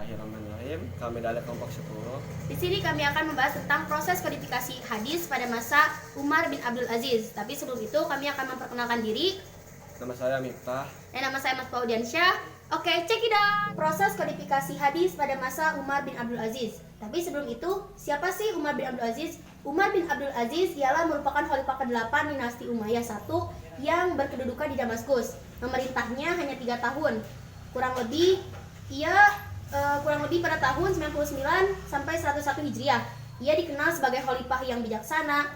Bismillahirrahmanirrahim. Kami dari kelompok 10. Di sini kami akan membahas tentang proses kodifikasi hadis pada masa Umar bin Abdul Aziz. Tapi sebelum itu kami akan memperkenalkan diri. Nama saya Miftah. Dan nama saya Mas Paudiansyah. Oke, check it out. Proses kodifikasi hadis pada masa Umar bin Abdul Aziz. Tapi sebelum itu, siapa sih Umar bin Abdul Aziz? Umar bin Abdul Aziz ialah merupakan khalifah ke-8 dinasti Umayyah I yang berkedudukan di Damaskus. Memerintahnya hanya 3 tahun. Kurang lebih pada tahun 99 sampai 101 Hijriah. Ia dikenal sebagai khalifah yang bijaksana,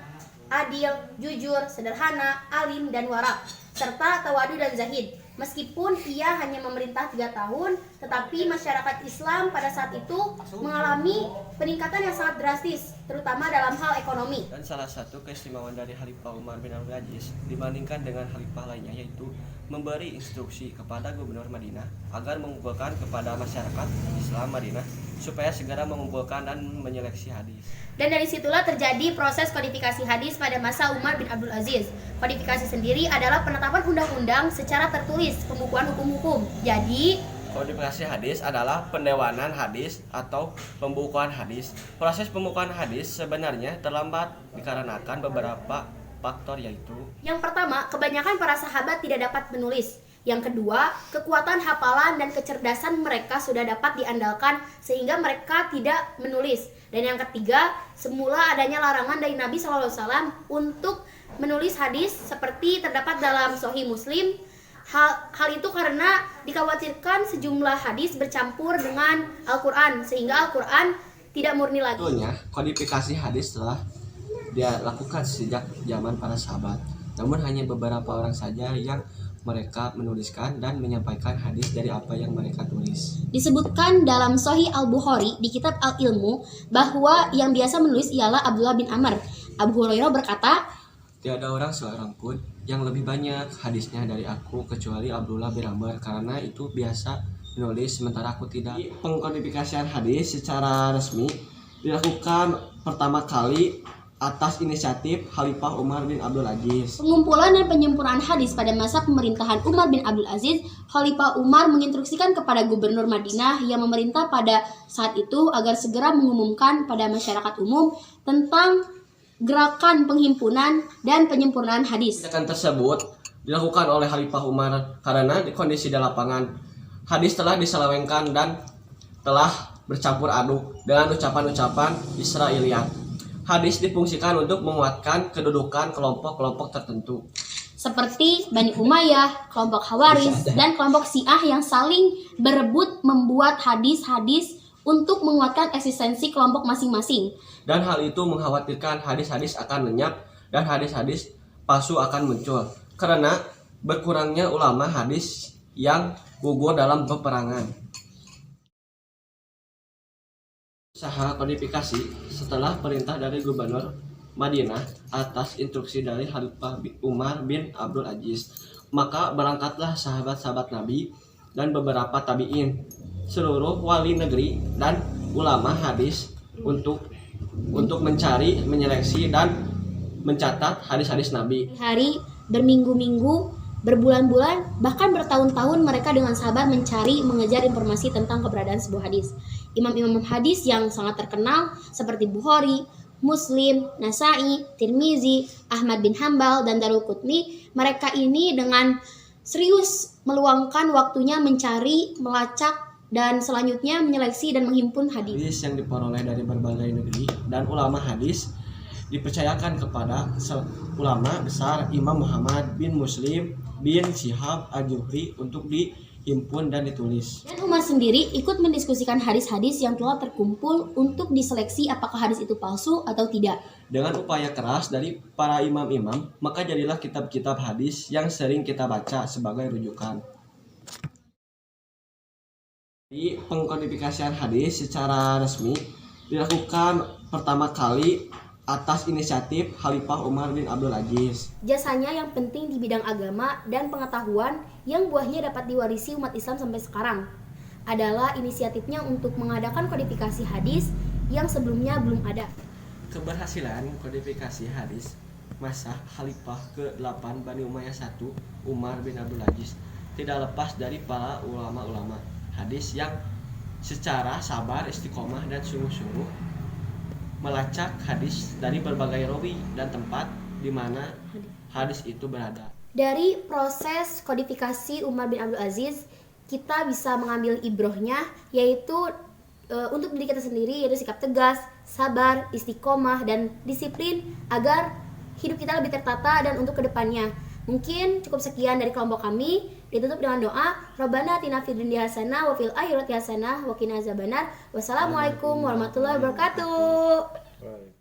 adil, jujur, sederhana, alim, dan warak, serta tawadu dan zahid. Meskipun ia hanya memerintah 3 tahun, tetapi masyarakat Islam pada saat itu mengalami peningkatan yang sangat drastis, terutama dalam hal ekonomi. Dan salah satu keistimewaan dari Khalifah Umar bin Abdul Aziz dibandingkan dengan khalifah lainnya yaitu memberi instruksi kepada gubernur Madinah agar mengumpulkan kepada masyarakat Islam Madinah supaya segera mengumpulkan dan menyeleksi hadis. Dan dari situlah terjadi proses kodifikasi hadis pada masa Umar bin Abdul Aziz. Kodifikasi sendiri adalah penetapan undang-undang secara tertulis, pembukuan hukum-hukum. Jadi, kodifikasi hadis adalah pendewanan hadis atau pembukuan hadis. Proses pembukuan hadis sebenarnya terlambat dikarenakan beberapa faktor yaitu: yang pertama, kebanyakan para sahabat tidak dapat menulis. Yang kedua, kekuatan hafalan dan kecerdasan mereka sudah dapat diandalkan sehingga mereka tidak menulis. Dan yang ketiga, semula adanya larangan dari Nabi SAW untuk menulis hadis seperti terdapat dalam Sahih Muslim. Hal itu karena dikhawatirkan sejumlah hadis bercampur dengan Al-Quran sehingga Al-Quran tidak murni lagi. Sebetulnya, kodifikasi hadis telah dilakukan sejak zaman para sahabat. Namun hanya beberapa orang saja yang mereka menuliskan dan menyampaikan hadis dari apa yang mereka tulis. Disebutkan dalam Sahih Al-Bukhari di kitab Al-Ilmu bahwa yang biasa menulis ialah Abdullah bin Amr. Abu Hurairah berkata, "Tiada orang seorang pun yang lebih banyak hadisnya dari aku kecuali Abdullah bin Amr, karena itu biasa menulis sementara aku tidak." Pengkodifikasian hadis secara resmi dilakukan pertama kali atas inisiatif Khalifah Umar bin Abdul Aziz. Pengumpulan dan penyempurnaan hadis pada masa pemerintahan Umar bin Abdul Aziz, Khalifah Umar menginstruksikan kepada gubernur Madinah yang memerintah pada saat itu agar segera mengumumkan pada masyarakat umum tentang gerakan penghimpunan dan penyempurnaan hadis. Tindakan tersebut dilakukan oleh Khalifah Umar karena di kondisi di lapangan hadis telah diselewengkan dan telah bercampur aduk dengan ucapan-ucapan Israiliyat. Hadis difungsikan untuk menguatkan kedudukan kelompok-kelompok tertentu seperti Bani Umayyah, kelompok Khawarij, dan kelompok Syiah yang saling berebut membuat hadis-hadis untuk menguatkan eksistensi kelompok masing-masing. Dan hal itu mengkhawatirkan hadis-hadis akan lenyap dan hadis-hadis palsu akan muncul karena berkurangnya ulama hadis yang gugur dalam peperangan. Usaha kodifikasi setelah perintah dari gubernur Madinah atas instruksi dari Khalifah Umar bin Abdul Aziz, maka berangkatlah sahabat-sahabat Nabi dan beberapa tabi'in, seluruh wali negeri dan ulama hadis untuk mencari, menyeleksi dan mencatat hadis-hadis Nabi. Hari, berminggu-minggu, berbulan-bulan, bahkan bertahun-tahun mereka dengan sabar mencari, mengejar informasi tentang keberadaan sebuah hadis. Imam-imam hadis yang sangat terkenal seperti Bukhari, Muslim, Nasai, Tirmizi, Ahmad bin Hambal, dan Daruqutni, mereka ini dengan serius meluangkan waktunya mencari, melacak, dan selanjutnya menyeleksi dan menghimpun hadis. Hadis yang diperoleh dari berbagai negeri dan ulama hadis dipercayakan kepada ulama besar Imam Muhammad bin Muslim bin Syihab al-Zuhri untuk dihimpun dan ditulis. Dan Umar sendiri ikut mendiskusikan hadis-hadis yang telah terkumpul untuk diseleksi apakah hadis itu palsu atau tidak. Dengan upaya keras dari para imam-imam, maka jadilah kitab-kitab hadis yang sering kita baca sebagai rujukan. Di pengkodifikasian hadis secara resmi dilakukan pertama kali atas inisiatif Khalifah Umar bin Abdul Aziz. Jasanya yang penting di bidang agama dan pengetahuan yang buahnya dapat diwarisi umat Islam sampai sekarang adalah inisiatifnya untuk mengadakan kodifikasi hadis yang sebelumnya belum ada. Keberhasilan kodifikasi hadis masa Khalifah ke-8 Bani Umayyah I, Umar bin Abdul Aziz, tidak lepas dari para ulama-ulama hadis yang secara sabar, istiqomah, dan sungguh-sungguh melacak hadis dari berbagai rawi dan tempat di mana hadis itu berada. Dari proses kodifikasi Umar bin Abdul Aziz, kita bisa mengambil ibrohnya, yaitu untuk diri kita sendiri, yaitu sikap tegas, sabar, istiqomah, dan disiplin agar hidup kita lebih tertata dan untuk kedepannya. Mungkin cukup sekian dari kelompok kami. Ditutup dengan doa, Rabbana atina fid dunya hasanah wa fil akhirati hasanah wa qina azabannar. Wassalamualaikum warahmatullahi wabarakatuh.